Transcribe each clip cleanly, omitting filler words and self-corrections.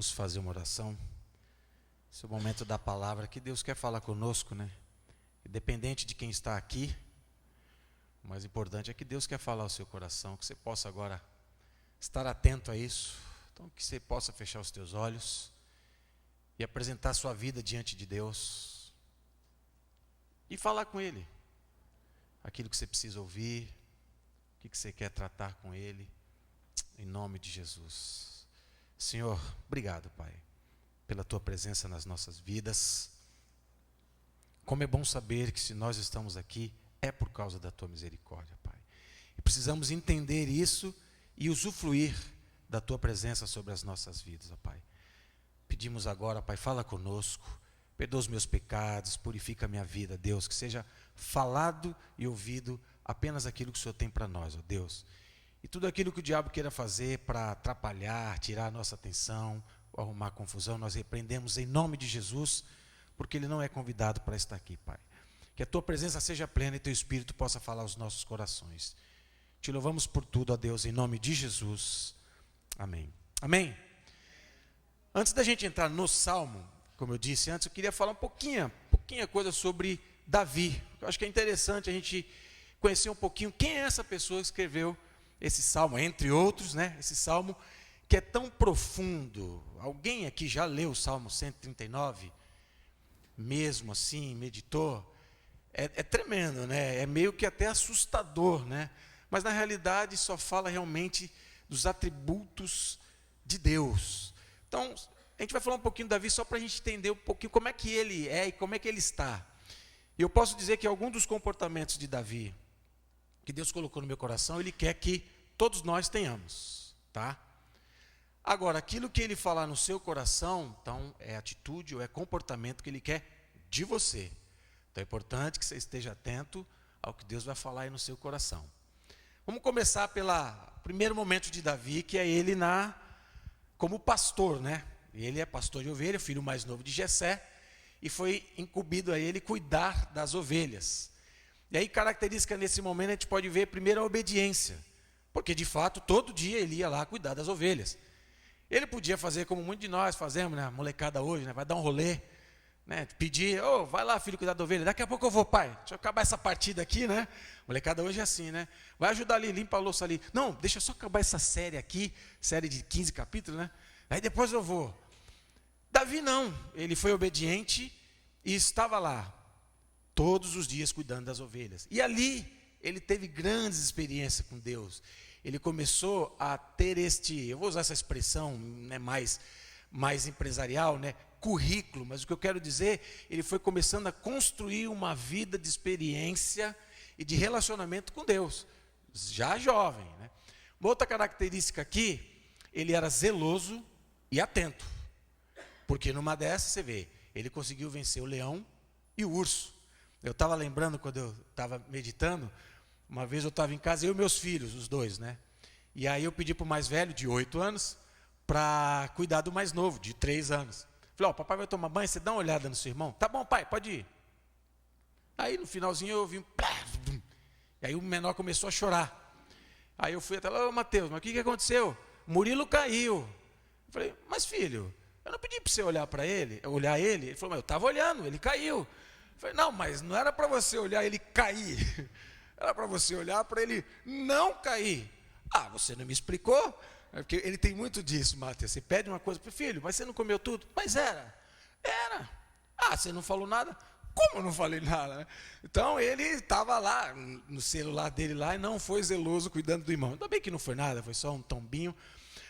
Vamos fazer uma oração. Esse é o momento da palavra que Deus quer falar conosco, né? Independente de quem está aqui, o mais importante é que Deus quer falar ao seu coração, que você possa agora estar atento a isso. Então, que você possa fechar os teus olhos e apresentar a sua vida diante de Deus e falar com Ele aquilo que você precisa ouvir, o que você quer tratar com Ele, em nome de Jesus. Senhor, obrigado, Pai, pela Tua presença nas nossas vidas. Como é bom saber que se nós estamos aqui, é por causa da Tua misericórdia, Pai. E precisamos entender isso e usufruir da Tua presença sobre as nossas vidas, ó Pai. Pedimos agora, Pai, fala conosco, perdoa os meus pecados, purifica a minha vida, Deus, que seja falado e ouvido apenas aquilo que o Senhor tem para nós, ó Deus. E tudo aquilo que o diabo queira fazer para atrapalhar, tirar a nossa atenção, ou arrumar confusão, nós repreendemos em nome de Jesus, porque ele não é convidado para estar aqui, Pai. Que a Tua presença seja plena e Teu Espírito possa falar aos nossos corações. Te louvamos por tudo, ó Deus, em nome de Jesus. Amém. Amém. Antes da gente entrar no Salmo, como eu disse antes, eu queria falar pouquinha coisa sobre Davi. Eu acho que é interessante a gente conhecer um pouquinho quem é essa pessoa que escreveu esse Salmo, entre outros, né? Esse Salmo que é tão profundo. Alguém aqui já leu o Salmo 139? Mesmo assim, meditou? É tremendo, né? É meio que até assustador, né? Mas na realidade só fala realmente dos atributos de Deus. Então, a gente vai falar um pouquinho de Davi só para a gente entender um pouquinho como é que ele é e como é que ele está. E eu posso dizer que algum dos comportamentos de Davi, que Deus colocou no meu coração, Ele quer que todos nós tenhamos, tá? Agora, aquilo que Ele falar no seu coração, então, é atitude ou é comportamento que Ele quer de você. Então, é importante que você esteja atento ao que Deus vai falar aí no seu coração. Vamos começar pelo primeiro momento de Davi, que é ele como pastor, né? Ele é pastor de ovelha, filho mais novo de Jessé, e foi incumbido a ele cuidar das ovelhas. E aí, característica nesse momento, a gente pode ver primeiro a obediência, porque de fato, todo dia ele ia lá cuidar das ovelhas. Ele podia fazer como muitos de nós fazemos, né? A molecada hoje, né? Vai dar um rolê, né? Pedir, vai lá, filho, cuidar da ovelha. Daqui a pouco eu vou, pai. Deixa eu acabar essa partida aqui, né? Molecada hoje é assim, né? Vai ajudar ali, limpa a louça ali. Não, deixa eu só acabar essa série aqui, série de 15 capítulos, né? Aí depois eu vou. Davi não, ele foi obediente e estava lá todos os dias cuidando das ovelhas. E ali ele teve grandes experiências com Deus. Ele começou a ter eu vou usar essa expressão, né, mais empresarial, né, currículo, mas o que eu quero dizer, ele foi começando a construir uma vida de experiência e de relacionamento com Deus, já jovem, né? Uma outra característica aqui, ele era zeloso e atento, porque numa dessas você vê, ele conseguiu vencer o leão e o urso. Eu estava lembrando, quando eu estava meditando, uma vez eu estava em casa, eu e meus filhos, os dois, né? E aí eu pedi para o mais velho, de 8 anos, para cuidar do mais novo, de 3 anos. Falei, papai vai tomar banho, você dá uma olhada no seu irmão? Tá bom, pai, pode ir. Aí no finalzinho eu ouvi um... E aí o menor começou a chorar. Aí eu fui até lá, Mateus, mas o que aconteceu? Murilo caiu. Eu falei, mas filho, eu não pedi para você olhar ele. Ele falou, mas eu estava olhando, ele caiu. Eu falei, não, mas não era para você olhar ele cair. Era para você olhar para ele não cair. Você não me explicou? Porque ele tem muito disso, Mateus. Você pede uma coisa para o filho, mas você não comeu tudo? Mas era. Você não falou nada? Como eu não falei nada? Então ele estava lá no celular dele lá e não foi zeloso cuidando do irmão. Ainda bem que não foi nada, foi só um tombinho.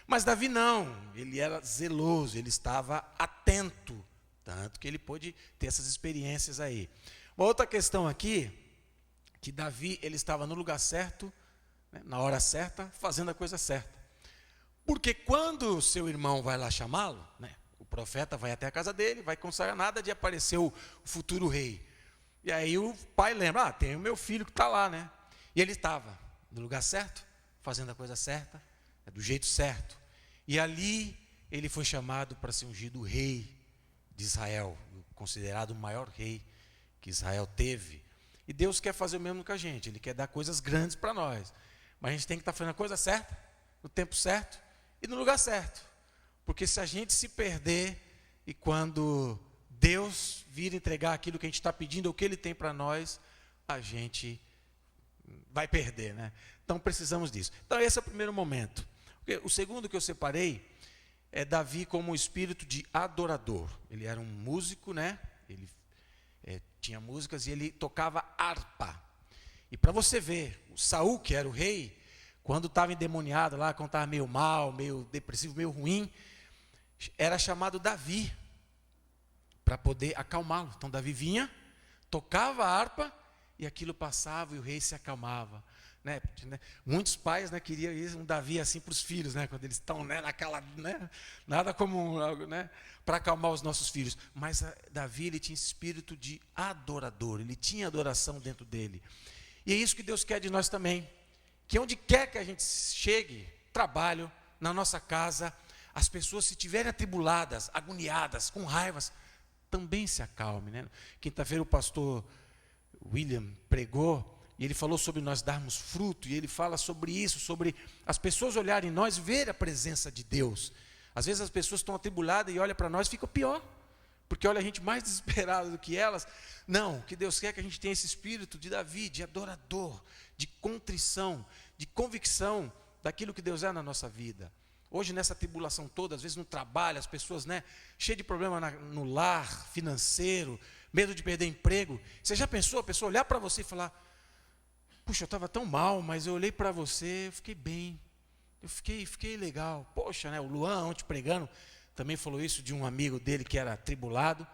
Mas Davi não, ele era zeloso, ele estava atento, tanto que ele pôde ter essas experiências aí. Uma outra questão aqui, que Davi, ele estava no lugar certo, né, na hora certa, fazendo a coisa certa. Porque quando seu irmão vai lá chamá-lo, né, o profeta vai até a casa dele, vai consagrar, nada de aparecer o futuro rei. E aí o pai lembra, tem o meu filho que está lá, né? E ele estava no lugar certo, fazendo a coisa certa, do jeito certo. E ali ele foi chamado para ser ungido rei de Israel, considerado o maior rei que Israel teve. E Deus quer fazer o mesmo com a gente, Ele quer dar coisas grandes para nós. Mas a gente tem que estar fazendo a coisa certa, no tempo certo e no lugar certo. Porque se a gente se perder e quando Deus vir entregar aquilo que a gente está pedindo, ou o que Ele tem para nós, a gente vai perder, né? Então precisamos disso. Então esse é o primeiro momento. O segundo que eu separei é Davi como um espírito de adorador. Ele era um músico, né? Ele tinha músicas e ele tocava harpa. E para você ver, o Saul, que era o rei, quando estava endemoniado lá, quando estava meio mal, meio depressivo, meio ruim, era chamado Davi, para poder acalmá-lo. Então Davi vinha, tocava a harpa, e aquilo passava e o rei se acalmava. Né? Muitos pais, né, queriam um Davi assim para os filhos, né, quando eles estão, né, naquela, né, nada como, né, para acalmar os nossos filhos. Mas Davi, ele tinha esse espírito de adorador, ele tinha adoração dentro dele. E é isso que Deus quer de nós também, que onde quer que a gente chegue, trabalho, na nossa casa, as pessoas, se estiverem atribuladas, agoniadas, com raivas, também se acalme, né? Quinta-feira o pastor William pregou e ele falou sobre nós darmos fruto, e ele fala sobre isso, sobre as pessoas olharem em nós, ver a presença de Deus. Às vezes as pessoas estão atribuladas e olham para nós e fica pior, porque olha a gente mais desesperada do que elas. Não, o que Deus quer é que a gente tenha esse espírito de Davi, de adorador, de contrição, de convicção daquilo que Deus é na nossa vida. Hoje nessa tribulação toda, às vezes no trabalho, as pessoas, né, cheias de problema no lar, financeiro, medo de perder emprego. Você já pensou a pessoa olhar para você e falar: puxa, eu estava tão mal, mas eu olhei para você, eu fiquei bem, eu fiquei legal. Poxa, né, o Luan, ontem pregando, também falou isso de um amigo dele que era atribulado,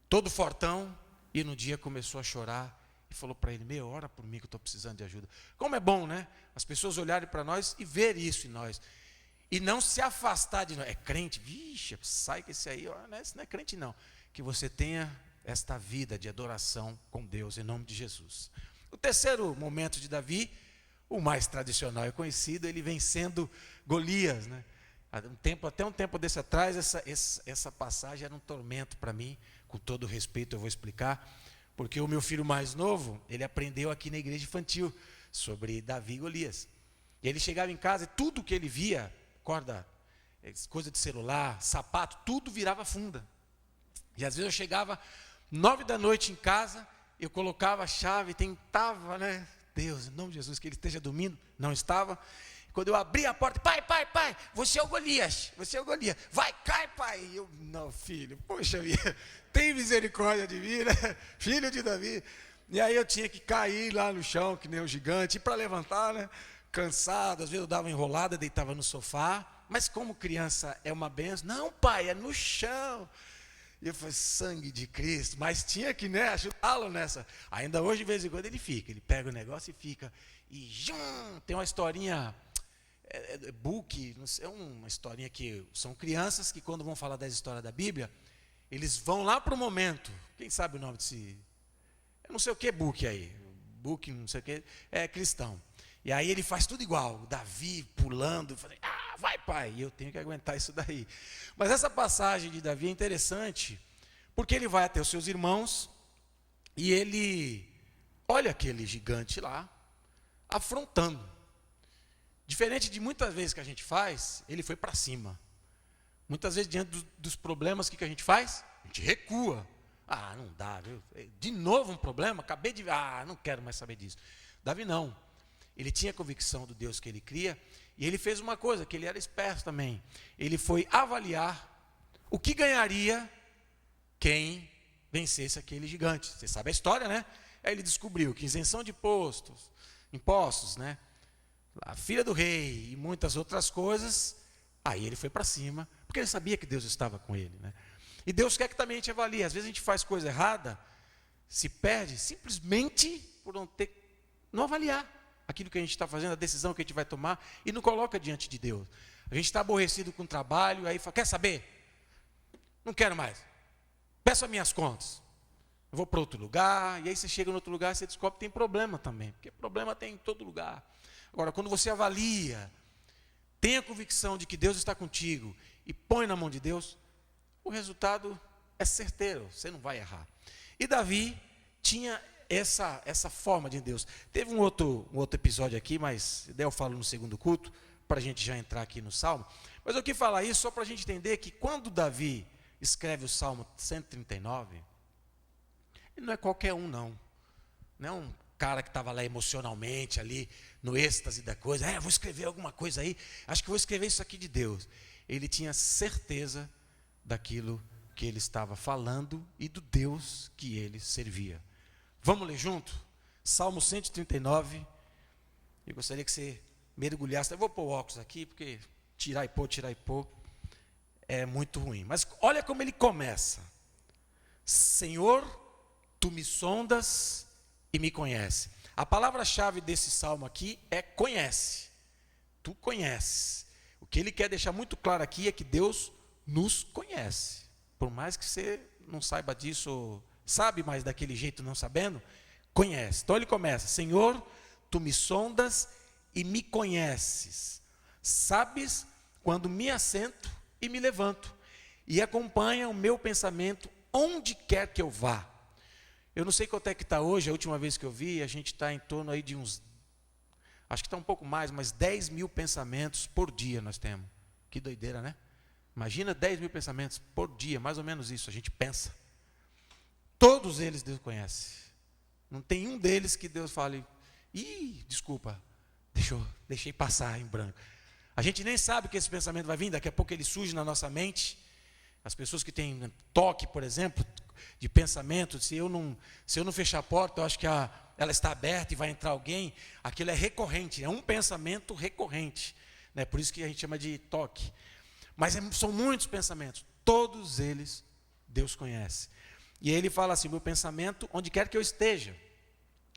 todo fortão, e no dia começou a chorar, e falou para ele: ora por mim que eu estou precisando de ajuda. Como é bom, né, as pessoas olharem para nós e verem isso em nós. E não se afastar de nós. É crente? Vixe, sai que esse aí, esse não é crente não. Que você tenha esta vida de adoração com Deus, em nome de Jesus. O terceiro momento de Davi, o mais tradicional e conhecido, ele vencendo Golias, né? Até um tempo desse atrás, essa passagem era um tormento para mim. Com todo respeito eu vou explicar. Porque o meu filho mais novo, ele aprendeu aqui na igreja infantil sobre Davi e Golias. E ele chegava em casa e tudo que ele via, corda, coisa de celular, sapato, tudo virava funda. E às vezes eu chegava 9 da noite em casa, eu colocava a chave, tentava, né? Deus, em nome de Jesus, que ele esteja dormindo. Não estava. Quando eu abri a porta: pai, você é o Golias, vai, cai, pai. Eu: não, filho, poxa vida, tem misericórdia de mim, né? Filho de Davi. E aí eu tinha que cair lá no chão, que nem um gigante, e para levantar, né? Cansado, às vezes eu dava enrolada, deitava no sofá, mas como criança é uma benção. Não, pai, é no chão. E eu falei: sangue de Cristo, mas tinha que, né, ajudá-lo nessa. Ainda hoje, de vez em quando, ele pega o negócio e fica, e tem uma historinha, book, não sei, é uma historinha que são crianças que quando vão falar das histórias da Bíblia, eles vão lá para o momento. Quem sabe o nome desse, eu não sei o que book aí, book não sei o que, é cristão. E aí ele faz tudo igual, Davi pulando, vai, pai, e eu tenho que aguentar isso daí. Mas essa passagem de Davi é interessante, porque ele vai até os seus irmãos, e ele olha aquele gigante lá, afrontando. Diferente de muitas vezes que a gente faz, ele foi para cima. Muitas vezes, diante dos problemas, o que a gente faz? A gente recua. Não dá, viu? De novo um problema, acabei de... não quero mais saber disso. Davi não. Ele tinha convicção do Deus que ele cria, e ele fez uma coisa, que ele era esperto também. Ele foi avaliar o que ganharia quem vencesse aquele gigante. Você sabe a história, né? Aí ele descobriu que isenção de impostos, né? A filha do rei e muitas outras coisas. Aí ele foi para cima, porque ele sabia que Deus estava com ele, né? E Deus quer que também a gente avalie. Às vezes a gente faz coisa errada, se perde simplesmente por não avaliar aquilo que a gente está fazendo, a decisão que a gente vai tomar, e não coloca diante de Deus. A gente está aborrecido com o trabalho, aí fala: quer saber? Não quero mais. Peço as minhas contas. Eu vou para outro lugar, e aí você chega em outro lugar e você descobre que tem problema também, porque problema tem em todo lugar. Agora, quando você avalia, tem a convicção de que Deus está contigo e põe na mão de Deus, o resultado é certeiro, você não vai errar. E Davi tinha essa forma de Deus. Teve um outro episódio aqui, mas daí eu falo no segundo culto, para a gente já entrar aqui no Salmo. Mas eu quis falar isso só para a gente entender que quando Davi escreve o Salmo 139, ele não é qualquer um, não. Não é um cara que estava lá emocionalmente, ali no êxtase da coisa. Vou escrever alguma coisa aí, acho que vou escrever isso aqui de Deus. Ele tinha certeza daquilo que ele estava falando e do Deus que ele servia. Vamos ler junto? Salmo 139. Eu gostaria que você mergulhasse. Eu vou pôr o óculos aqui, porque tirar e pôr é muito ruim. Mas olha como ele começa. Senhor, tu me sondas e me conhece. A palavra-chave desse salmo aqui é conhece. Tu conheces. O que ele quer deixar muito claro aqui é que Deus nos conhece. Por mais que você não saiba disso, sabe, mas daquele jeito não sabendo, conhece. Então ele começa: Senhor, tu me sondas e me conheces. Sabes quando me assento e me levanto, e acompanha o meu pensamento onde quer que eu vá. Eu não sei quanto é que está hoje, a última vez que eu vi, a gente está em torno aí de uns, acho que está um pouco mais, mas 10 mil pensamentos por dia nós temos. Que doideira, né? Imagina 10 mil pensamentos por dia, mais ou menos isso, a gente pensa. Todos eles Deus conhece. Não tem um deles que Deus fale, desculpa, deixei passar em branco. A gente nem sabe que esse pensamento vai vir, daqui a pouco ele surge na nossa mente. As pessoas que têm toque, por exemplo, de pensamento, se eu não fechar a porta, eu acho que ela está aberta e vai entrar alguém, aquilo é recorrente, é um pensamento recorrente, né? Por isso que a gente chama de toque. Mas são muitos pensamentos, todos eles Deus conhece. E aí ele fala assim: meu pensamento, onde quer que eu esteja.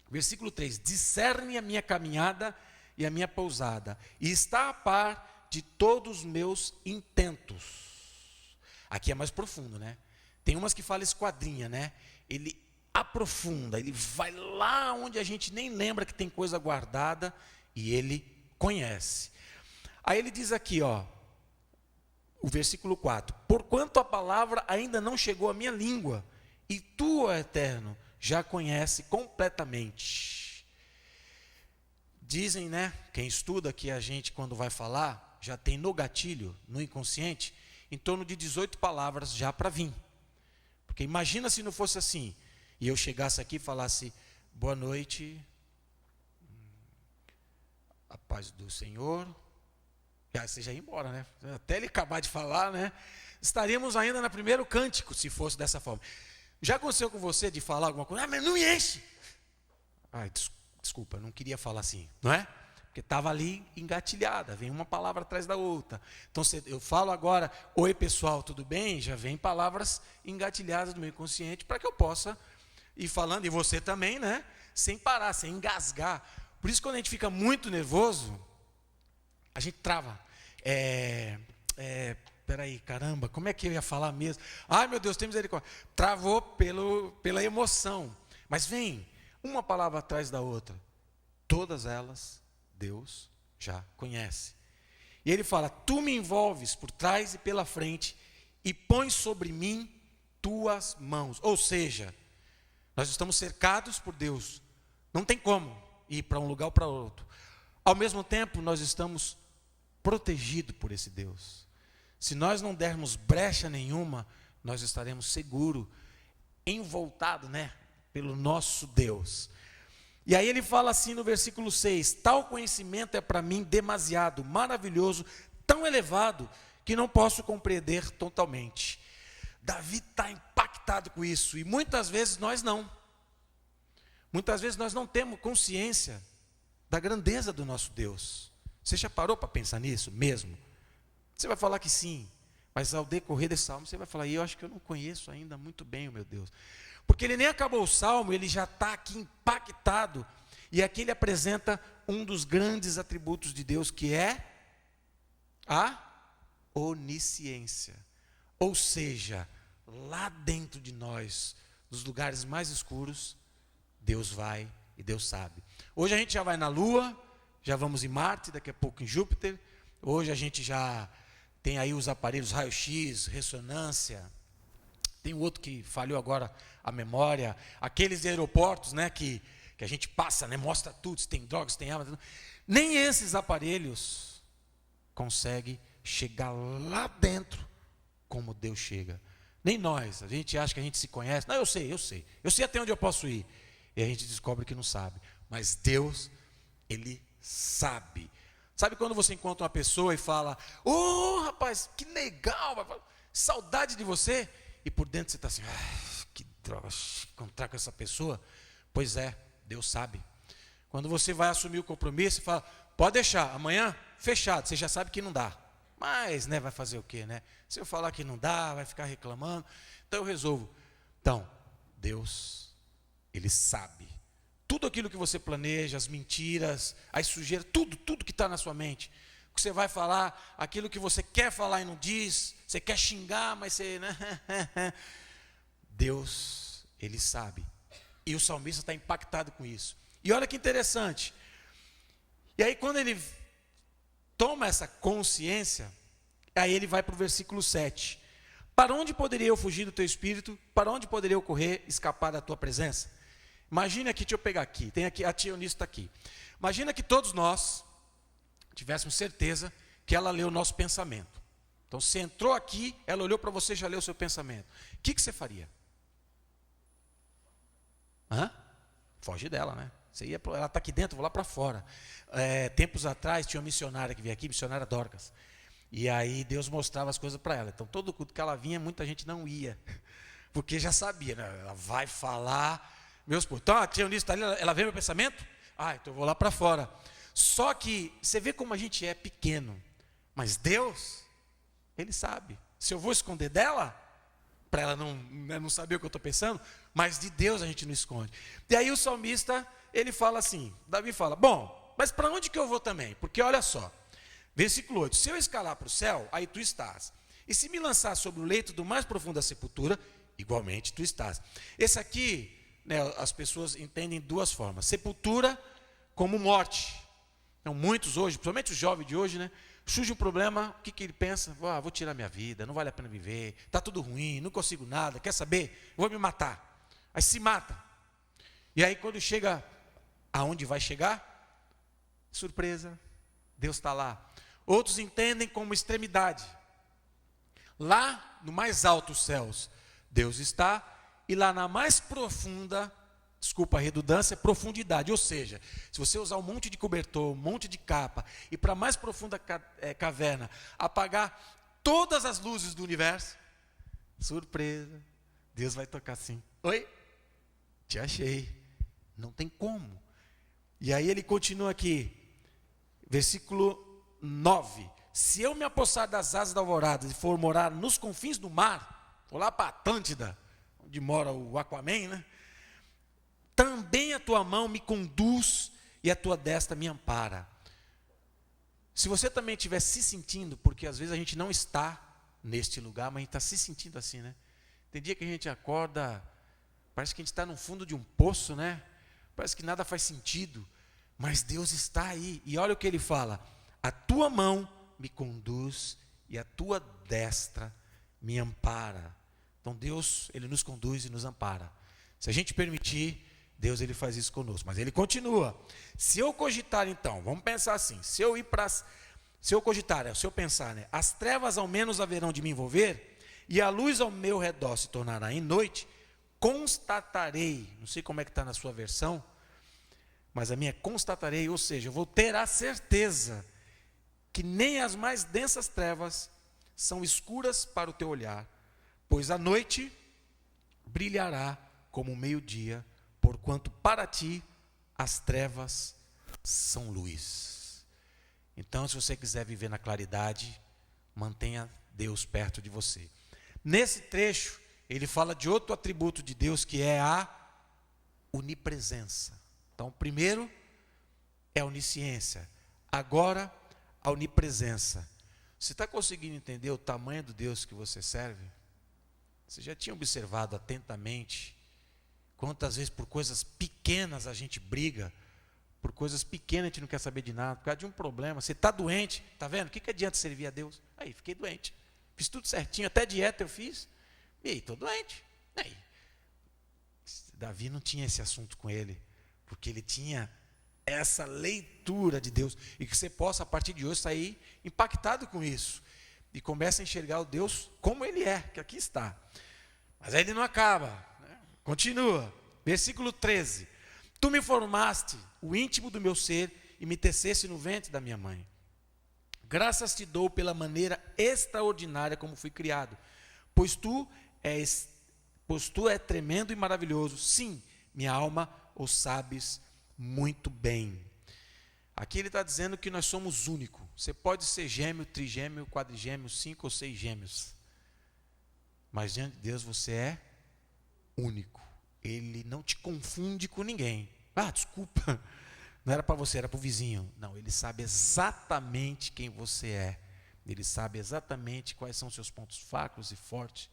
Versículo 3: discerne a minha caminhada e a minha pousada, e está a par de todos os meus intentos. Aqui é mais profundo, né? Tem umas que falam esquadrinha, né? Ele aprofunda, ele vai lá onde a gente nem lembra que tem coisa guardada, e ele conhece. Aí ele diz aqui, ó, o versículo 4: porquanto a palavra ainda não chegou à minha língua, e tu, ó Eterno, já conhece completamente. Dizem, né, quem estuda, que a gente, quando vai falar, já tem no gatilho, no inconsciente, em torno de 18 palavras já para vir. Porque imagina se não fosse assim, e eu chegasse aqui e falasse: boa noite, a paz do Senhor. Você já ia embora, né? Até ele acabar de falar, né? Estaríamos ainda no primeiro cântico, se fosse dessa forma. Já aconteceu com você de falar alguma coisa? Mas não me enche. Desculpa, não queria falar assim, não é? Porque estava ali engatilhada, vem uma palavra atrás da outra. Então, eu falo agora: oi pessoal, tudo bem? Já vem palavras engatilhadas do meu inconsciente para que eu possa ir falando, e você também, né? Sem parar, sem engasgar. Por isso, quando a gente fica muito nervoso, a gente trava. Peraí, caramba, como é que eu ia falar mesmo? Ai, meu Deus, tem misericórdia. Travou pela emoção. Mas vem uma palavra atrás da outra. Todas elas Deus já conhece. E ele fala: tu me envolves por trás e pela frente e pões sobre mim tuas mãos. Ou seja, nós estamos cercados por Deus. Não tem como ir para um lugar ou para outro. Ao mesmo tempo, nós estamos protegidos por esse Deus. Se nós não dermos brecha nenhuma, nós estaremos seguros, envoltados, né, pelo nosso Deus. E aí ele fala assim no versículo 6: tal conhecimento é para mim demasiado, maravilhoso, tão elevado, que não posso compreender totalmente. Davi está impactado com isso, e muitas vezes nós não. Muitas vezes nós não temos consciência da grandeza do nosso Deus. Você já parou para pensar nisso mesmo? Você vai falar que sim, mas ao decorrer desse salmo você vai falar: eu acho que eu não conheço ainda muito bem o meu Deus. Porque ele nem acabou o salmo, ele já está aqui impactado. E aqui ele apresenta um dos grandes atributos de Deus, que é a onisciência. Ou seja, lá dentro de nós, nos lugares mais escuros, Deus vai e Deus sabe. Hoje a gente já vai na Lua, já vamos em Marte, daqui a pouco em Júpiter. Hoje a gente já tem aí os aparelhos raio-x, ressonância. Tem outro que falhou agora a memória. Aqueles aeroportos, né, que a gente passa, né, mostra tudo, se tem drogas, se tem arma. Nem esses aparelhos conseguem chegar lá dentro como Deus chega. Nem nós, a gente acha que a gente se conhece. Não, eu sei até onde eu posso ir. E a gente descobre que não sabe. Mas Deus, Ele sabe. Sabe quando você encontra uma pessoa e fala: rapaz, que legal, saudade de você. E por dentro você está assim: que droga, encontrar com essa pessoa. Pois é, Deus sabe. Quando você vai assumir o compromisso e fala: pode deixar, amanhã fechado, você já sabe que não dá. Mas, vai fazer o quê, Se eu falar que não dá, vai ficar reclamando. Então eu resolvo. Então, Deus, Ele sabe. Tudo aquilo que você planeja, as mentiras, as sujeiras, tudo que está na sua mente. O que você vai falar, aquilo que você quer falar e não diz, você quer xingar, mas você... Deus, Ele sabe. E o salmista está impactado com isso. E olha que interessante. E aí quando ele toma essa consciência, aí ele vai para o versículo 7. Para onde poderia eu fugir do teu espírito? Para onde poderia eu correr, escapar da tua presença? Imagina aqui, deixa eu pegar aqui, tem aqui, a tia Eunice está aqui. Imagina que todos nós tivéssemos certeza que ela leu o nosso pensamento. Então, você entrou aqui, ela olhou para você e já leu o seu pensamento. O que você faria? Foge dela, ela está aqui dentro, vou lá para fora. Tempos atrás, tinha uma missionária que veio aqui, missionária Dorcas. E aí Deus mostrava as coisas para ela. Então, todo culto que ela vinha, muita gente não ia. Porque já sabia, ela vai falar... Meus pô, então a tia Eunice está ali, ela vê meu pensamento? Então eu vou lá para fora. Só que você vê como a gente é pequeno. Mas Deus, Ele sabe. Se eu vou esconder dela, para ela não saber o que eu estou pensando, mas de Deus a gente não esconde. E aí o salmista, ele fala assim, Davi fala: bom, mas para onde que eu vou também? Porque olha só, versículo 8, se eu escalar para o céu, aí tu estás. E se me lançar sobre o leito do mais profundo da sepultura, igualmente tu estás. Esse aqui... as pessoas entendem duas formas: sepultura como morte. Então, muitos hoje, principalmente os jovens de hoje, surge um problema, o que ele pensa? Vou tirar minha vida, não vale a pena viver, está tudo ruim, não consigo nada, quer saber? Vou me matar. Aí se mata. E aí quando chega aonde vai chegar, surpresa, Deus está lá. Outros entendem como extremidade. Lá no mais alto dos céus, Deus está. E lá na mais profunda, desculpa a redundância, profundidade. Ou seja, se você usar um monte de cobertor, um monte de capa, e para a mais profunda caverna, apagar todas as luzes do universo, surpresa, Deus vai tocar assim: oi, te achei. Não tem como. E aí ele continua aqui, versículo 9. Se eu me apossar das asas da alvorada e for morar nos confins do mar, vou lá para a Atlântida, onde mora o Aquaman, também a tua mão me conduz e a tua destra me ampara. Se você também estiver se sentindo, porque às vezes a gente não está neste lugar, mas a gente está se sentindo assim, Tem dia que a gente acorda, parece que a gente está no fundo de um poço, Parece que nada faz sentido, mas Deus está aí. E olha o que ele fala: a tua mão me conduz e a tua destra me ampara. Então Deus, Ele nos conduz e nos ampara. Se a gente permitir, Deus, Ele faz isso conosco. Mas Ele continua. Se eu cogitar então, vamos pensar assim, se eu pensar, as trevas ao menos haverão de me envolver, e a luz ao meu redor se tornará em noite, constatarei, não sei como é que está na sua versão, mas a minha constatarei, ou seja, eu vou ter a certeza que nem as mais densas trevas são escuras para o teu olhar, pois a noite brilhará como o meio-dia, porquanto para ti as trevas são luz. Então, se você quiser viver na claridade, mantenha Deus perto de você. Nesse trecho, ele fala de outro atributo de Deus, que é a onipresença. Então, primeiro é a onisciência, agora a onipresença. Você está conseguindo entender o tamanho do Deus que você serve? Você já tinha observado atentamente quantas vezes por coisas pequenas a gente briga, por coisas pequenas a gente não quer saber de nada, por causa de um problema. Você está doente, está vendo? O que adianta servir a Deus? Aí, fiquei doente, fiz tudo certinho, até dieta eu fiz, e aí, estou doente. Aí, Davi não tinha esse assunto com ele, porque ele tinha essa leitura de Deus, e que você possa a partir de hoje sair impactado com isso. e começa a enxergar o Deus como ele é, que aqui está. Mas aí ele não acaba, né? Continua, versículo 13. Tu me formaste o íntimo do meu ser e me teceste no ventre da minha mãe. Graças te dou pela maneira extraordinária como fui criado, pois tu és tremendo e maravilhoso. Sim, minha alma o sabes muito bem. Aqui ele está dizendo que nós somos únicos. Você pode ser gêmeo, trigêmeo, quadrigêmeo, 5 ou 6 gêmeos. Mas diante de Deus você é único. Ele não te confunde com ninguém. Ah, desculpa, não era para você, era para o vizinho. Não, ele sabe exatamente quem você é. Ele sabe exatamente quais são seus pontos fracos e fortes.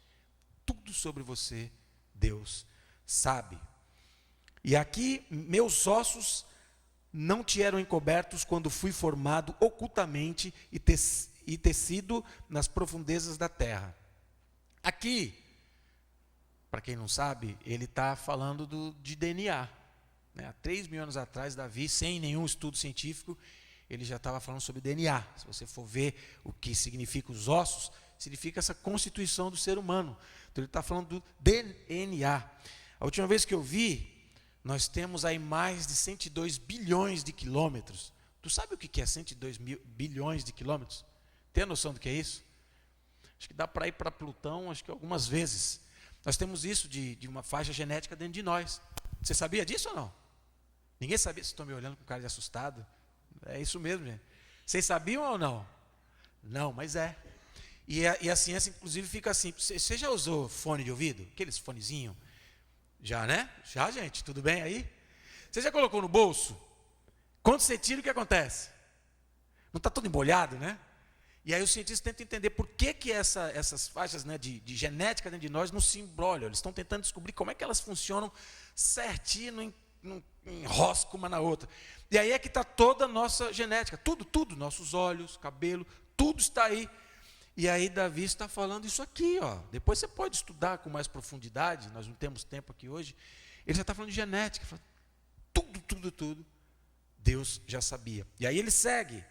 Tudo sobre você, Deus sabe. E aqui, meus ossos não te eram encobertos quando fui formado ocultamente e tecido nas profundezas da terra. Aqui, para quem não sabe, ele está falando de DNA. Né? Há 3.000 anos atrás, Davi, sem nenhum estudo científico, ele já estava falando sobre DNA. Se você for ver o que significa os ossos, significa essa constituição do ser humano. Então ele está falando do DNA. A última vez que eu vi, nós temos aí mais de 102 bilhões de quilômetros. Tu sabe o que é 102 bilhões de quilômetros? Tem a noção do que é isso? Acho que dá para ir para Plutão, acho que algumas vezes. Nós temos isso de uma faixa genética dentro de nós. Você sabia disso ou não? Ninguém sabia. Vocês estão me olhando com cara de assustado? É isso mesmo, gente. Vocês sabiam ou não? Não, mas é. E a ciência, inclusive, fica assim. Você já usou fone de ouvido? Aqueles fonezinhos? Já, né? Já, gente. Tudo bem aí? Você já colocou no bolso? Quando você tira, o que acontece? Não está todo embolhado, né? E aí os cientistas tentam entender por que essas faixas, né, de genética dentro de nós não se embrolham. Eles estão tentando descobrir como é que elas funcionam certinho, não enrosca uma na outra. E aí é que está toda a nossa genética. Tudo. Nossos olhos, cabelo, tudo está aí. E aí Davi está falando isso aqui, ó. Depois você pode estudar com mais profundidade, nós não temos tempo aqui hoje. Ele já está falando de genética, tudo. Deus já sabia. E aí ele segue,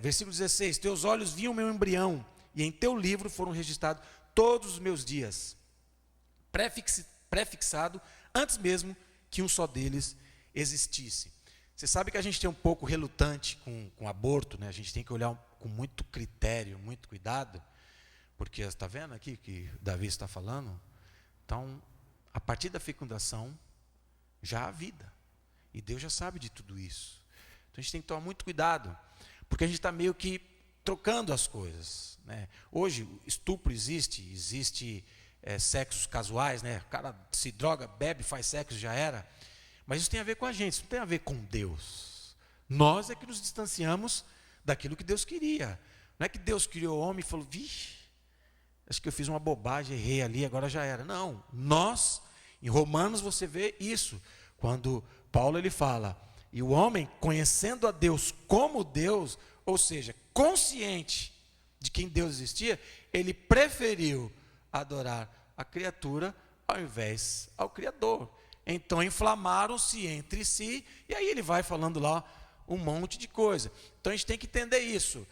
versículo 16: teus olhos viam meu embrião, e em teu livro foram registrados todos os meus dias, prefixado antes mesmo que um só deles existisse. Você sabe que a gente tem um pouco relutante com aborto, né? A gente tem que olhar com muito critério, muito cuidado, porque está vendo aqui que Davi está falando? Então, a partir da fecundação, já há vida. E Deus já sabe de tudo isso. Então a gente tem que tomar muito cuidado, porque a gente está meio que trocando as coisas, né? Hoje, estupro existe sexos casuais, né? O cara se droga, bebe, faz sexo, já era. Mas isso tem a ver com a gente, isso não tem a ver com Deus. Nós é que nos distanciamos daquilo que Deus queria. Não é que Deus criou o homem e falou, vixe, acho que eu fiz uma bobagem, errei ali, agora já era. Não, nós, em Romanos você vê isso, quando Paulo ele fala, e o homem conhecendo a Deus como Deus, ou seja, consciente de quem Deus existia, ele preferiu adorar a criatura ao invés ao Criador. Então inflamaram-se entre si, e aí ele vai falando lá um monte de coisa. Então a gente tem que entender isso.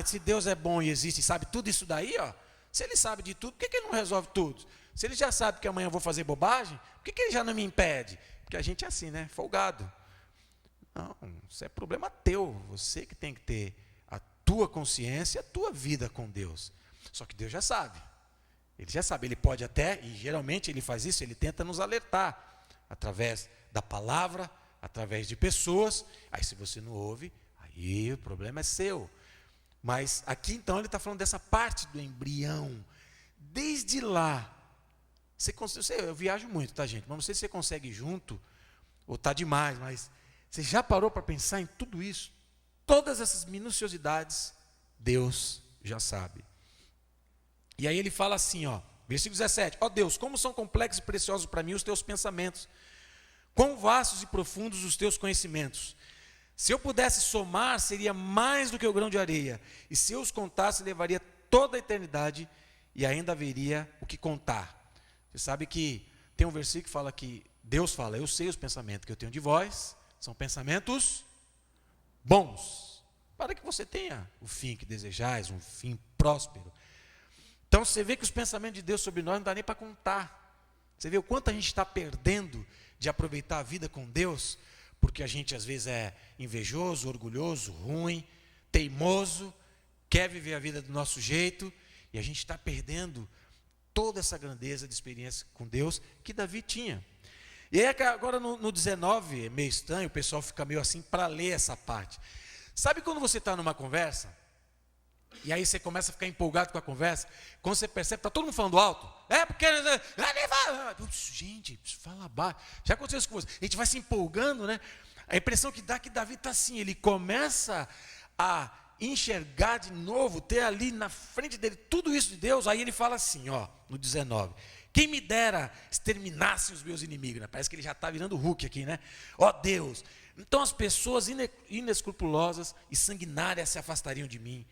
Se Deus é bom e existe e sabe tudo isso daí, ó, se ele sabe de tudo, por que ele não resolve tudo? Se ele já sabe que amanhã eu vou fazer bobagem, por que ele já não me impede? Porque a gente é assim, né? Folgado. Não, isso é problema teu. Você que tem que ter a tua consciência, a tua vida com Deus. Só que Deus já sabe. Ele já sabe, ele pode até, e geralmente ele faz isso, ele tenta nos alertar, através da palavra, através de pessoas. Aí se você não ouve, aí o problema é seu. Mas aqui então ele está falando dessa parte do embrião. Desde lá, eu viajo muito, tá, gente? Mas não sei se você consegue ir junto, ou está demais, mas você já parou para pensar em tudo isso? Todas essas minuciosidades, Deus já sabe. E aí ele fala assim, ó, versículo 17, ó Deus, como são complexos e preciosos para mim os teus pensamentos, quão vastos e profundos os teus conhecimentos. Se eu pudesse somar, seria mais do que o grão de areia, e se eu os contasse, levaria toda a eternidade, e ainda haveria o que contar. Você sabe que tem um versículo que fala que, Deus fala, eu sei os pensamentos que eu tenho de vós, são pensamentos bons. para que você tenha o fim que desejais, um fim próspero. Então você vê que os pensamentos de Deus sobre nós não dá nem para contar. Você vê o quanto a gente está perdendo de aproveitar a vida com Deus, porque a gente às vezes é invejoso, orgulhoso, ruim, teimoso, quer viver a vida do nosso jeito, e a gente está perdendo toda essa grandeza de experiência com Deus que Davi tinha. E aí agora no 19, é meio estranho, o pessoal fica meio assim para ler essa parte. Sabe quando você está numa conversa, e aí você começa a ficar empolgado com a conversa, quando você percebe, está todo mundo falando alto, porque... Gente, fala baixo. Já aconteceu isso com você. A gente vai se empolgando, né? A impressão que dá é que Davi está assim, ele começa a enxergar de novo, ter ali na frente dele tudo isso de Deus, aí ele fala assim, no 19, quem me dera exterminasse os meus inimigos, né? Parece que ele já está virando Hulk aqui, né? Deus, então as pessoas inescrupulosas e sanguinárias se afastariam de mim,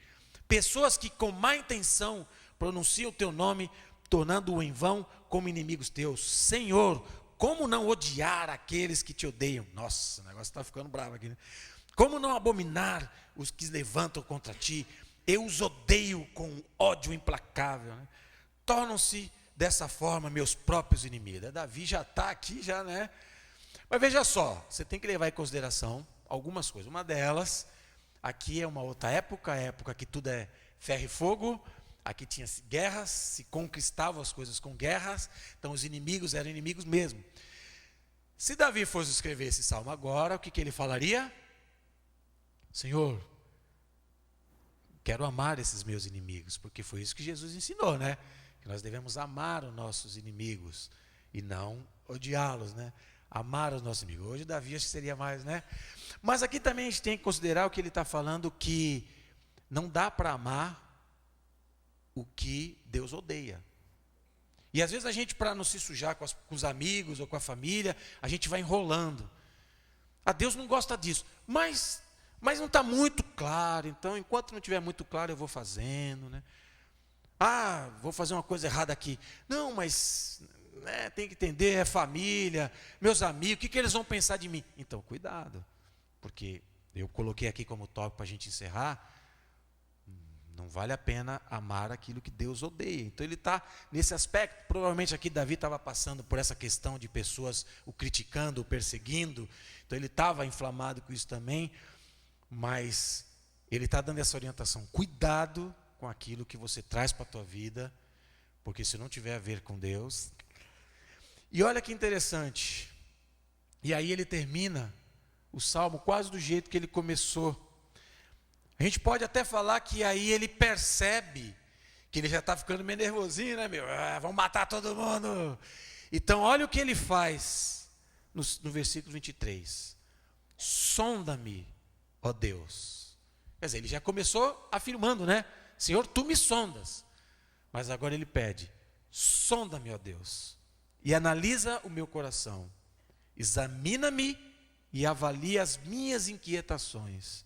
pessoas que com má intenção pronunciam o teu nome, tornando-o em vão como inimigos teus. Senhor, como não odiar aqueles que te odeiam? Nossa, o negócio está ficando bravo aqui, né? Como não abominar os que se levantam contra ti? Eu os odeio com ódio implacável, né? Tornam-se dessa forma meus próprios inimigos. Davi já está aqui, já, né? Mas veja só, você tem que levar em consideração algumas coisas. Uma delas, aqui é uma outra época, a época que tudo é ferro e fogo. Aqui tinha guerras, se conquistavam as coisas com guerras, então os inimigos eram inimigos mesmo. Se Davi fosse escrever esse salmo agora, o que ele falaria? Senhor, quero amar esses meus inimigos, porque foi isso que Jesus ensinou, né? Que nós devemos amar os nossos inimigos e não odiá-los, né? Amar os nossos inimigos. Hoje Davi acho que seria mais, né? Mas aqui também a gente tem que considerar o que ele está falando, que não dá para amar o que Deus odeia. E às vezes a gente, para não se sujar com os amigos ou com a família, a gente vai enrolando. Deus não gosta disso, mas não está muito claro, então enquanto não estiver muito claro eu vou fazendo, né? Vou fazer uma coisa errada aqui. Não, mas tem que entender, é família, meus amigos, o que eles vão pensar de mim? Então, cuidado, porque eu coloquei aqui como tópico para a gente encerrar. Não vale a pena amar aquilo que Deus odeia. Então ele está nesse aspecto. Provavelmente aqui Davi estava passando por essa questão de pessoas o criticando, o perseguindo. Então ele estava inflamado com isso também. Mas ele está dando essa orientação. Cuidado com aquilo que você traz para a tua vida, porque se não tiver a ver com Deus. E olha que interessante. E aí ele termina o salmo quase do jeito que ele começou. A gente pode até falar que aí ele percebe que ele já está ficando meio nervosinho, né, meu? Vamos matar todo mundo. Então, olha o que ele faz no versículo 23. Sonda-me, ó Deus. Quer dizer, ele já começou afirmando, né? Senhor, tu me sondas. Mas agora ele pede, sonda-me, ó Deus, e analisa o meu coração. Examina-me e avalia as minhas inquietações.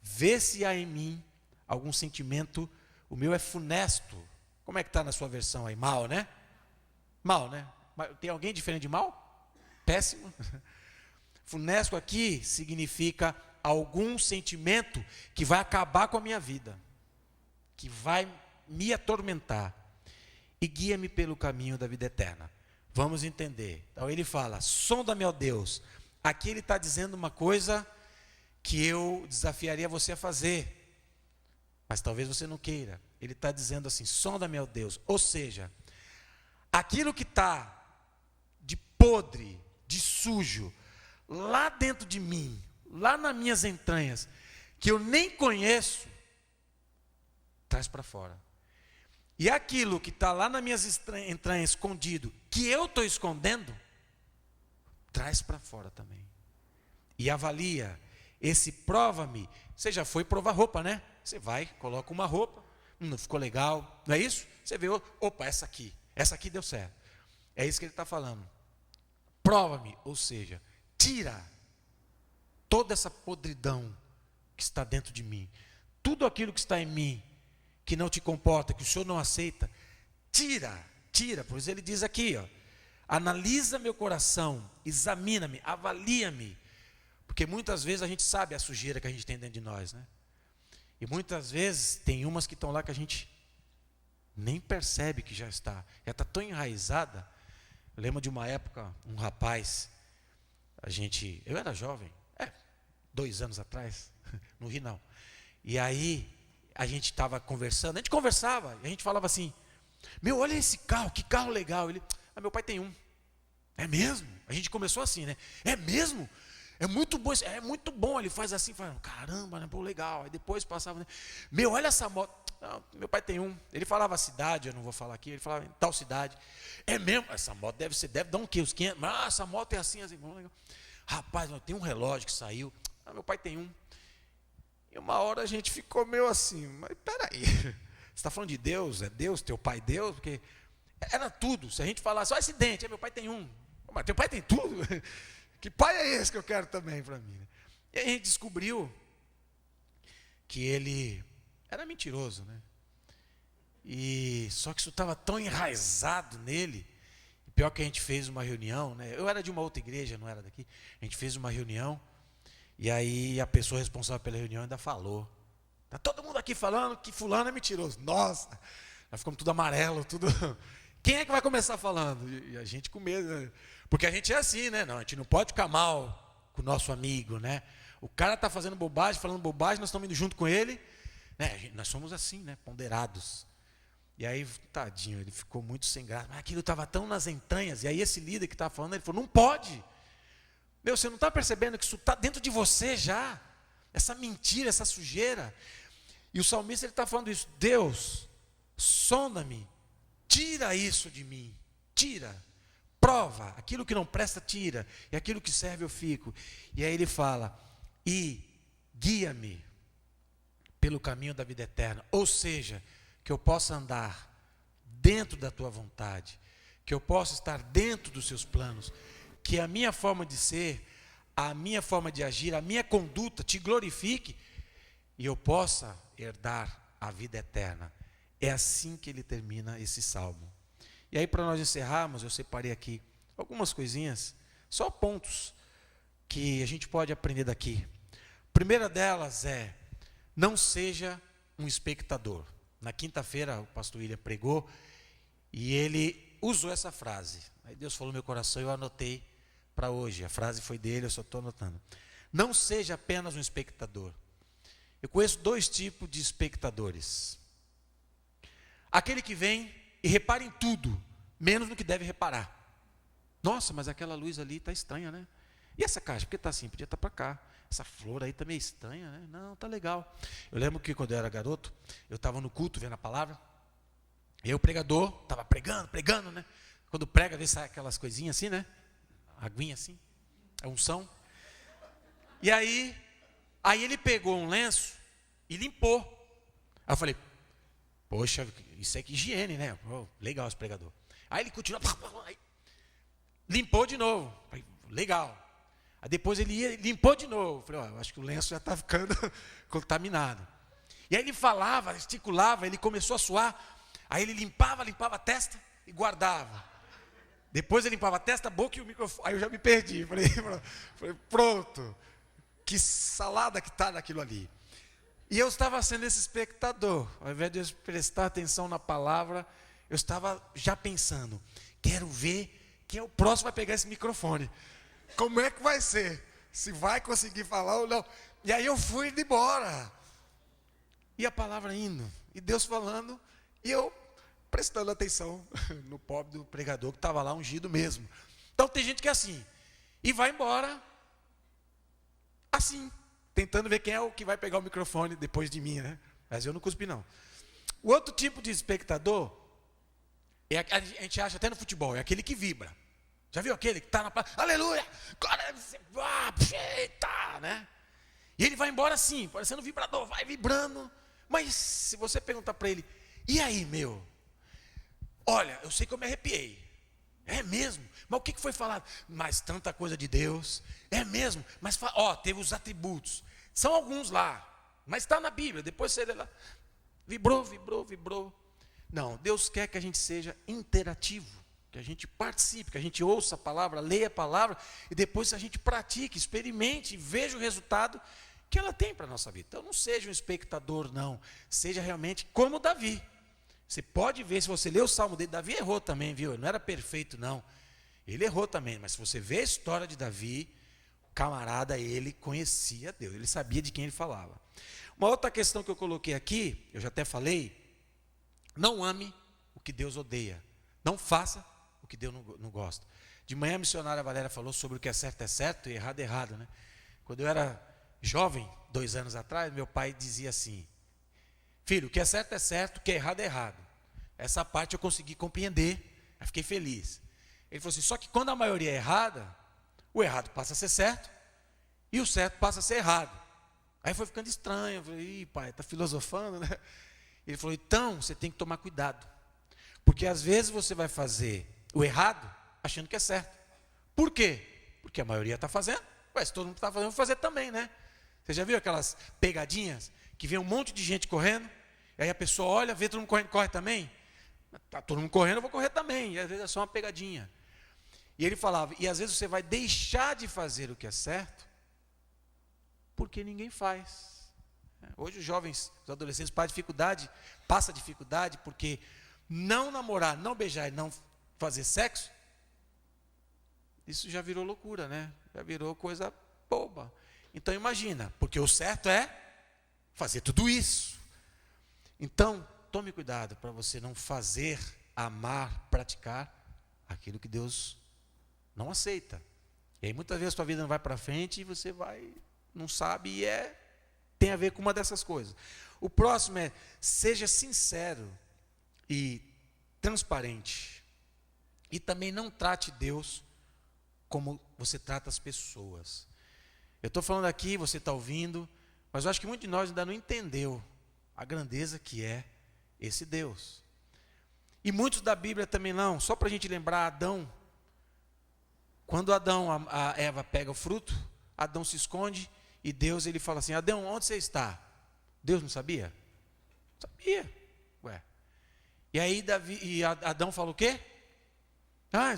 Vê se há em mim algum sentimento, o meu é funesto. Como é que está na sua versão aí? Mal, né? Mal, né? Tem alguém diferente de mal? Péssimo. Funesto aqui significa algum sentimento que vai acabar com a minha vida, que vai me atormentar. E guia-me pelo caminho da vida eterna. Vamos entender. Então ele fala, sonda-me, ó Deus. Aqui ele está dizendo uma coisa que eu desafiaria você a fazer, mas talvez você não queira. Ele está dizendo assim, sonda-me, ó Deus. Ou seja, aquilo que está de podre, de sujo, lá dentro de mim, lá nas minhas entranhas, que eu nem conheço, traz para fora. E aquilo que está lá nas minhas entranhas escondido, que eu estou escondendo, traz para fora também. E avalia. Esse prova-me, você já foi provar roupa, né? Você vai, coloca uma roupa, não ficou legal, não é isso? Você vê, opa, essa aqui deu certo. É isso que ele está falando. Prova-me, ou seja, tira toda essa podridão que está dentro de mim, tudo aquilo que está em mim, que não te comporta, que o Senhor não aceita, tira, pois ele diz aqui, analisa meu coração, examina-me, avalia-me. Porque muitas vezes a gente sabe a sujeira que a gente tem dentro de nós, né? E muitas vezes tem umas que estão lá que a gente nem percebe que já está tão enraizada. Eu lembro de uma época, um rapaz, eu era jovem, 2 anos atrás, no Rio não. E aí a gente estava conversando, a gente conversava, e a gente falava assim, meu, olha esse carro, que carro legal. Ele, meu pai tem um. É mesmo? A gente começou assim, né? É mesmo? É muito bom, é muito bom. Ele faz assim, fala, caramba, né? Pô, legal. Aí depois passava, né? Meu, olha essa moto. Não, meu pai tem um. Ele falava a cidade, eu não vou falar aqui. Ele falava em tal cidade. É mesmo? Essa moto deve dar um quê? Os 500? Essa moto é assim, assim. Legal. Rapaz, tem um relógio que saiu. Meu pai tem um. E uma hora a gente ficou meio assim, mas peraí. Você está falando de Deus? É Deus, teu pai Deus? Porque era tudo. Se a gente falasse, olha esse dente, meu pai tem um. Mas teu pai tem tudo? Que pai é esse que eu quero também para mim? E aí a gente descobriu que ele era mentiroso, né? E só que isso estava tão enraizado nele. E pior que a gente fez uma reunião, né? Eu era de uma outra igreja, não era daqui. A gente fez uma reunião e aí a pessoa responsável pela reunião ainda falou. Está todo mundo aqui falando que fulano é mentiroso. Nossa, nós ficamos tudo amarelo, tudo. Quem é que vai começar falando? E a gente com medo, né? Porque a gente é assim, né? Não, a gente não pode ficar mal com o nosso amigo, né? O cara está fazendo bobagem, falando bobagem, nós estamos indo junto com ele, né? Nós somos assim, né? Ponderados. E aí, tadinho, ele ficou muito sem graça. Mas aquilo estava tão nas entranhas. E aí esse líder que estava falando, ele falou, não pode. Meu, você não está percebendo que isso está dentro de você já? Essa mentira, essa sujeira. E o salmista ele está falando isso. Deus, sonda-me, tira isso de mim, tira, prova, aquilo que não presta tira, e aquilo que serve eu fico. E aí ele fala, e guia-me pelo caminho da vida eterna, ou seja, que eu possa andar dentro da tua vontade, que eu possa estar dentro dos seus planos, que a minha forma de ser, a minha forma de agir, a minha conduta te glorifique, e eu possa herdar a vida eterna. É assim que ele termina esse salmo. E aí, para nós encerrarmos, eu separei aqui algumas coisinhas, só pontos que a gente pode aprender daqui. A primeira delas é, não seja um espectador. Na quinta-feira, o pastor William pregou, e ele usou essa frase. Aí Deus falou no meu coração, eu anotei para hoje. A frase foi dele, eu só estou anotando. Não seja apenas um espectador. Eu conheço 2 tipos de espectadores. Aquele que vem e repara em tudo, menos no que deve reparar. Nossa, mas aquela luz ali está estranha, né? E essa caixa, por que está assim? Podia estar para cá. Essa flor aí está meio estranha, né? Não, está legal. Eu lembro que quando eu era garoto, eu estava no culto vendo a palavra, e aí o pregador estava pregando, né? Quando prega, vê sai aquelas coisinhas assim, né? Aguinha assim, a unção. E aí ele pegou um lenço e limpou. Aí eu falei, poxa, isso é que higiene, né? Oh, legal esse pregador. Aí ele continuou, limpou de novo. Falei, legal. Aí depois ele limpou de novo. Falei, eu acho que o lenço já está ficando contaminado. E aí ele falava, gesticulava, ele começou a suar. Aí ele limpava a testa e guardava. Depois ele limpava a testa, a boca e o microfone. Aí eu já me perdi. Falei pronto. Que salada que está naquilo ali. E eu estava sendo esse espectador. Ao invés de eu prestar atenção na palavra, eu estava já pensando, quero ver quem é o próximo vai pegar esse microfone. Como é que vai ser? Se vai conseguir falar ou não. E aí eu fui embora. E a palavra indo. E Deus falando. E eu prestando atenção no pobre do pregador que estava lá ungido mesmo. Então tem gente que é assim. E vai embora assim. Tentando ver quem é o que vai pegar o microfone depois de mim, né? Mas eu não cuspi, não. O outro tipo de espectador, a gente acha até no futebol, é aquele que vibra. Já viu aquele que está na praça? Aleluia! Eita, né? E ele vai embora assim, parecendo um vibrador, vai vibrando. Mas se você perguntar para ele, e aí, meu? Olha, eu sei que eu me arrepiei. É mesmo? Mas o que foi falado? Mas tanta coisa de Deus. É mesmo? Mas, teve os atributos. São alguns lá. Mas está na Bíblia. Depois você lê lá. Vibrou. Não, Deus quer que a gente seja interativo. Que a gente participe, que a gente ouça a palavra, leia a palavra. E depois a gente pratique, experimente, veja o resultado. que ela tem para a nossa vida. Então não seja um espectador, não. Seja realmente como Davi. Você pode ver, se você ler o salmo dele, Davi errou também, viu? Ele não era perfeito, não. Ele errou também, mas se você vê a história de Davi, o camarada, ele conhecia Deus, ele sabia de quem ele falava. Uma outra questão que eu coloquei aqui, eu já até falei, não ame o que Deus odeia. Não faça o que Deus não gosta. De manhã a missionária Valéria falou sobre o que é certo e errado é errado, né? Quando eu era jovem, 2 anos atrás, meu pai dizia assim: filho, o que é certo, o que é errado. Essa parte eu consegui compreender, eu fiquei feliz. Ele falou assim, só que quando a maioria é errada, o errado passa a ser certo e o certo passa a ser errado. Aí foi ficando estranho, eu falei, ih, pai, está filosofando, né? Ele falou, então você tem que tomar cuidado, porque às vezes você vai fazer o errado achando que é certo. Por quê? Porque a maioria está fazendo. Ué, se todo mundo está fazendo, eu vou fazer também, né? Você já viu aquelas pegadinhas que vem um monte de gente correndo, e aí a pessoa olha, vê todo mundo correndo, corre também? Está todo mundo correndo, eu vou correr também. E às vezes é só uma pegadinha. E ele falava, e às vezes você vai deixar de fazer o que é certo, porque ninguém faz. Hoje os jovens, os adolescentes passam dificuldade, porque não namorar, não beijar e não fazer sexo, isso já virou loucura, né? Já virou coisa boba. Então imagina, porque o certo é fazer tudo isso. Então, tome cuidado para você não fazer, amar, praticar aquilo que Deus não aceita. E aí muitas vezes a sua vida não vai para frente e você não sabe e tem a ver com uma dessas coisas. O próximo é, seja sincero e transparente. E também não trate Deus como você trata as pessoas. Eu estou falando aqui, você está ouvindo, mas eu acho que muitos de nós ainda não entendeu a grandeza que é esse Deus. E muitos da Bíblia também não. Só para a gente lembrar, Adão, quando a Eva pega o fruto, Adão se esconde e Deus, ele fala assim, Adão, onde você está? Deus não sabia? Sabia. Ué. E aí Adão falou o quê?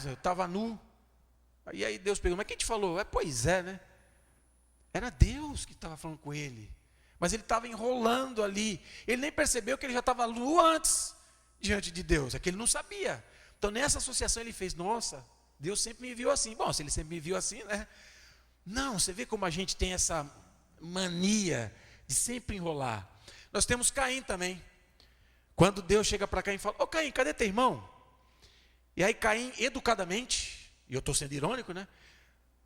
Eu estava nu. E aí Deus perguntou, mas quem te falou? Pois é, né? Era Deus que estava falando com ele. Mas ele estava enrolando ali. Ele nem percebeu que ele já estava nu antes diante de Deus. É que ele não sabia. Então nessa associação ele fez, nossa, Deus sempre me viu assim. Bom, se ele sempre me viu assim, né? Não, você vê como a gente tem essa mania de sempre enrolar. Nós temos Caim também. Quando Deus chega para Caim e fala, ô Caim, cadê teu irmão? E aí Caim, educadamente, e eu estou sendo irônico, né?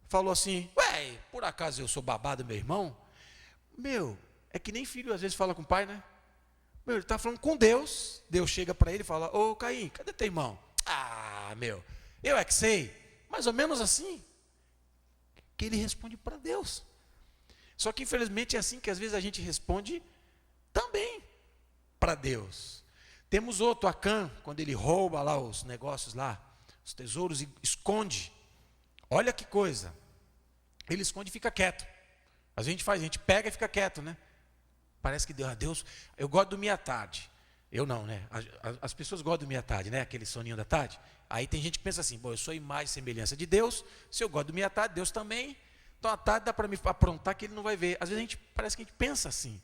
Falou assim, por acaso eu sou babado, meu irmão? É que nem filho às vezes fala com o pai, né? Ele está falando com Deus. Deus chega para ele e fala, ô Caim, cadê teu irmão? Eu é que sei. Mais ou menos assim. Que ele responde para Deus. Só que infelizmente é assim que às vezes a gente responde também para Deus. Temos outro, Acã, quando ele rouba lá os negócios lá, os tesouros e esconde. Olha que coisa. Ele esconde e fica quieto. A gente pega e fica quieto, né? Parece que Deus, eu gosto de dormir à tarde. Eu não, né? As pessoas gostam de dormir à tarde, né? Aquele soninho da tarde. Aí tem gente que pensa assim, eu sou imagem e semelhança de Deus, se eu gosto de dormir à tarde, Deus também. Então à tarde dá para me aprontar que ele não vai ver. Às vezes parece que a gente pensa assim.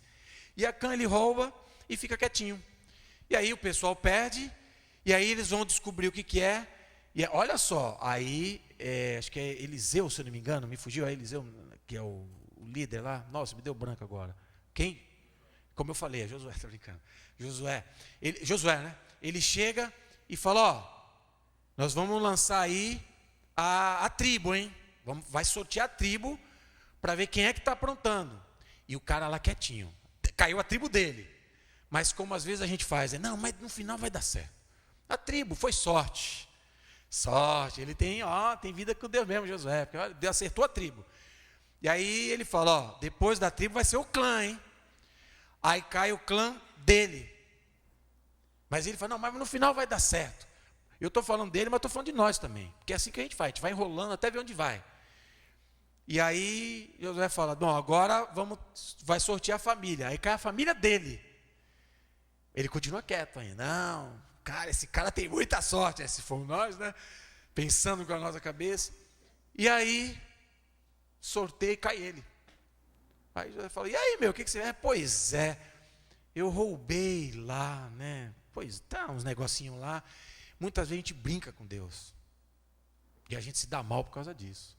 E Acã ele rouba e fica quietinho. E aí o pessoal perde, e aí eles vão descobrir o que é. E olha só, aí, acho que é Eliseu, se eu não me engano, me fugiu, Eliseu, que é o líder lá. Nossa, me deu branco agora. Quem? Como eu falei, é Josué, estou brincando. Josué, né? Ele chega e fala, nós vamos lançar aí a tribo, hein? Vai sortear a tribo para ver quem é que está aprontando. E o cara lá quietinho. Caiu a tribo dele. Mas como às vezes a gente faz, não, mas no final vai dar certo. A tribo foi sorte. Sorte, ele tem vida com Deus mesmo, Josué, porque Deus acertou a tribo. E aí ele fala, depois da tribo vai ser o clã, hein? Aí cai o clã dele. Mas ele fala, não, mas no final vai dar certo. Eu estou falando dele, mas estou falando de nós também. Porque é assim que a gente vai enrolando até ver onde vai. E aí Josué fala, bom, agora vai sortear a família. Aí cai a família dele. Ele continua quieto ainda. Não, cara, esse cara tem muita sorte. Se fomos nós, né? Pensando com a nossa cabeça. E aí, sorteio e cai ele. Aí José fala, e aí, meu, o que você... Pois é, eu roubei lá, né? Pois tá, uns negocinhos lá. Muitas vezes a gente brinca com Deus. E a gente se dá mal por causa disso.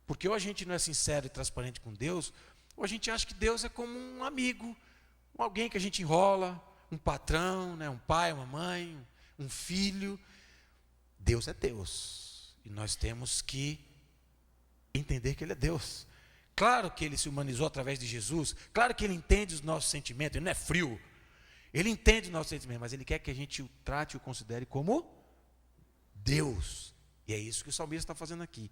Porque ou a gente não é sincero e transparente com Deus, ou a gente acha que Deus é como um amigo, alguém que a gente enrola, um patrão, né? Um pai, uma mãe, um filho. Deus é Deus. E nós temos que entender que Ele é Deus. Claro que Ele se humanizou através de Jesus. Claro que Ele entende os nossos sentimentos. Ele não é frio. Ele entende os nossos sentimentos. Mas Ele quer que a gente o trate e o considere como Deus. E é isso que o salmista está fazendo aqui.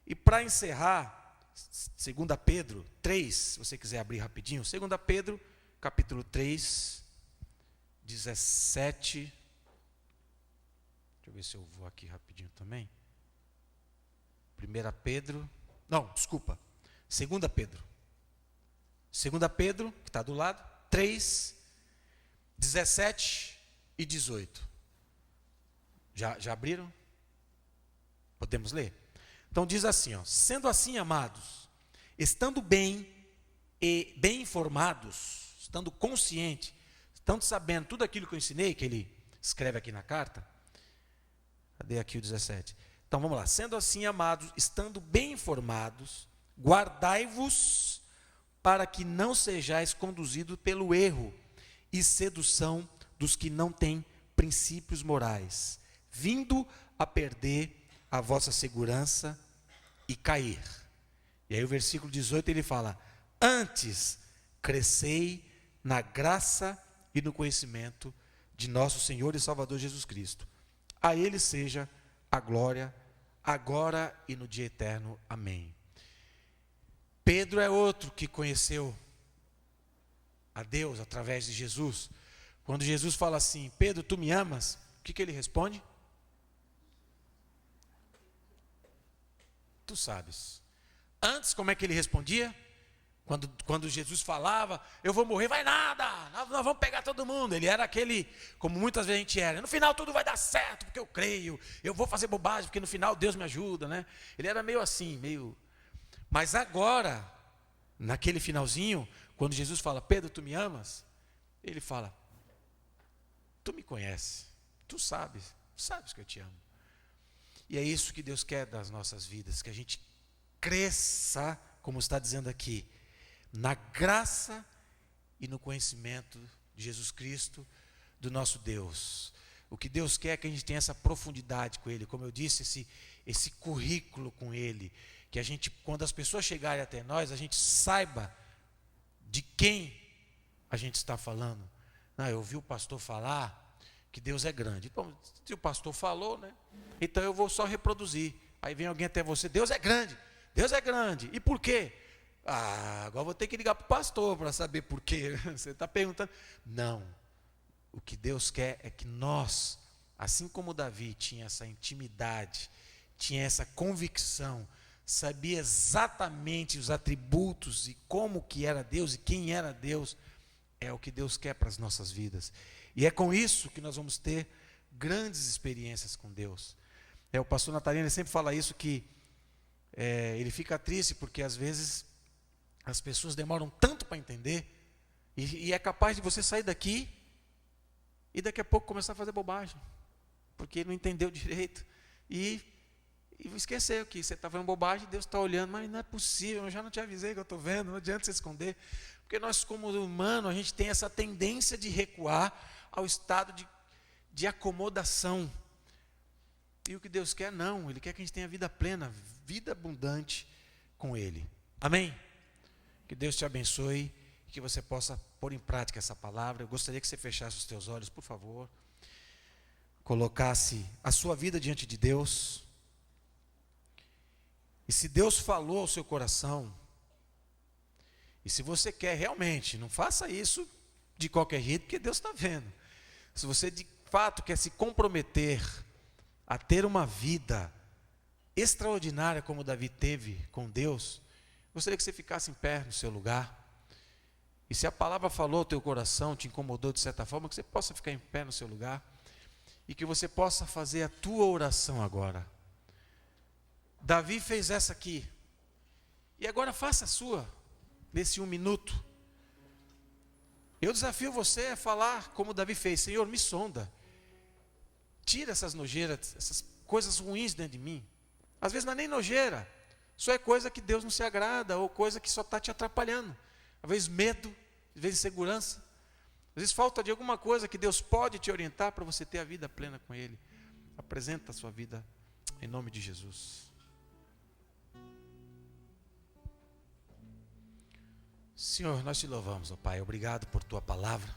E para encerrar, 2 Pedro 3, se você quiser abrir rapidinho. 2 Pedro, capítulo 3, 17. Deixa eu ver se eu vou aqui rapidinho também. 1 Pedro, não, desculpa. 2 Pedro. 2 Pedro, que está do lado, 3, 17 e 18. Já abriram? Podemos ler? Então diz assim, ó, sendo assim, amados, estando bem e bem informados, estando conscientes, estando sabendo tudo aquilo que eu ensinei, que ele escreve aqui na carta. Cadê aqui o 17? Então vamos lá. Sendo assim, amados, estando bem informados, guardai-vos para que não sejais conduzidos pelo erro e sedução dos que não têm princípios morais, vindo a perder a vossa segurança e cair. E aí o versículo 18 ele fala, antes crescei na graça e no conhecimento de nosso Senhor e Salvador Jesus Cristo. A Ele seja a glória, agora e no dia eterno. Amém. Pedro é outro que conheceu a Deus através de Jesus. Quando Jesus fala assim, Pedro, tu me amas? O que ele responde? Tu sabes. Antes, como é que ele respondia? Quando Jesus falava, eu vou morrer, vai nada, nós vamos pegar todo mundo. Ele era aquele, como muitas vezes a gente era, no final tudo vai dar certo, porque eu creio, eu vou fazer bobagem, porque no final Deus me ajuda, né? Ele era meio assim, meio... Mas agora, naquele finalzinho, quando Jesus fala, Pedro, tu me amas? Ele fala, tu me conheces, tu sabes que eu te amo. E é isso que Deus quer das nossas vidas, que a gente cresça, como está dizendo aqui, na graça e no conhecimento de Jesus Cristo, do nosso Deus. O que Deus quer é que a gente tenha essa profundidade com Ele, como eu disse, esse currículo com Ele, que a gente, quando as pessoas chegarem até nós, a gente saiba de quem a gente está falando. Não, eu ouvi o pastor falar que Deus é grande. Então, se o pastor falou, né? Então eu vou só reproduzir. Aí vem alguém até você, Deus é grande. Deus é grande. E por quê? Agora vou ter que ligar para o pastor para saber por quê. Você está perguntando. Não. O que Deus quer é que nós, assim como Davi tinha essa intimidade, tinha essa convicção, sabia exatamente os atributos e como que era Deus e quem era Deus, é o que Deus quer para as nossas vidas. E é com isso que nós vamos ter grandes experiências com Deus. O pastor Natalino sempre fala isso, que ele fica triste porque às vezes as pessoas demoram tanto para entender e é capaz de você sair daqui e daqui a pouco começar a fazer bobagem, porque não entendeu direito e esqueceu que você está fazendo bobagem, Deus está olhando, mas não é possível, eu já não te avisei que eu estou vendo, não adianta você esconder, porque nós como humanos, a gente tem essa tendência de recuar ao estado de acomodação. E o que Deus quer, não. Ele quer que a gente tenha vida plena, vida abundante com Ele. Amém? Que Deus te abençoe e que você possa pôr em prática essa palavra. Eu gostaria que você fechasse os teus olhos, por favor. Colocasse a sua vida diante de Deus. E se Deus falou ao seu coração, e se você quer realmente, não faça isso de qualquer jeito, porque Deus está vendo. Se você de fato quer se comprometer a ter uma vida extraordinária como Davi teve com Deus, gostaria que você ficasse em pé no seu lugar. E se a palavra falou ao teu coração, te incomodou de certa forma, que você possa ficar em pé no seu lugar e que você possa fazer a tua oração agora. Davi fez essa aqui. E agora faça a sua. nesse 1 minuto. Eu desafio você a falar como Davi fez: Senhor, me sonda. Tira essas nojeiras, essas coisas ruins dentro de mim. Às vezes não é nem nojeira, só é coisa que Deus não se agrada, ou coisa que só está te atrapalhando. Às vezes medo, às vezes insegurança, às vezes falta de alguma coisa que Deus pode te orientar para você ter a vida plena com Ele. Apresenta a sua vida em nome de Jesus. Senhor, nós te louvamos, ó Pai, obrigado por tua palavra.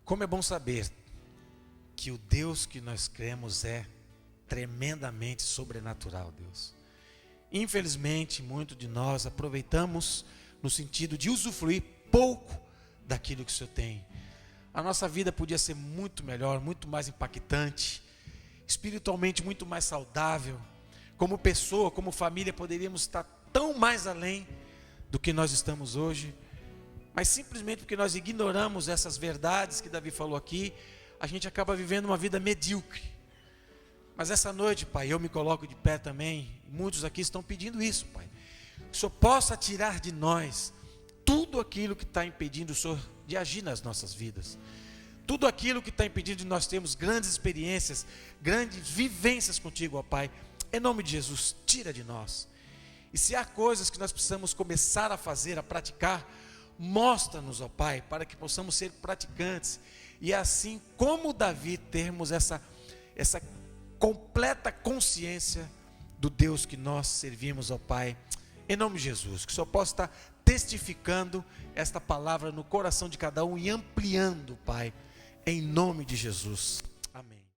Como é bom saber que o Deus que nós cremos é tremendamente sobrenatural, Deus. Infelizmente, muitos de nós aproveitamos no sentido de usufruir pouco daquilo que o Senhor tem. A nossa vida podia ser muito melhor, muito mais impactante, espiritualmente muito mais saudável. Como pessoa, como família, poderíamos estar tão mais além do que nós estamos hoje, mas simplesmente porque nós ignoramos essas verdades que Davi falou aqui, a gente acaba vivendo uma vida medíocre. Mas essa noite, Pai, eu me coloco de pé também, muitos aqui estão pedindo isso, Pai, que o Senhor possa tirar de nós tudo aquilo que está impedindo o Senhor de agir nas nossas vidas, tudo aquilo que está impedindo de nós termos grandes experiências, grandes vivências contigo, ó Pai. Em nome de Jesus, tira de nós. E se há coisas que nós precisamos começar a fazer, a praticar, mostra-nos, ó Pai, para que possamos ser praticantes, e assim como Davi termos essa completa consciência do Deus que nós servimos, ó Pai. Em nome de Jesus, que o Senhor possa estar testificando esta palavra no coração de cada um e ampliando, Pai, em nome de Jesus.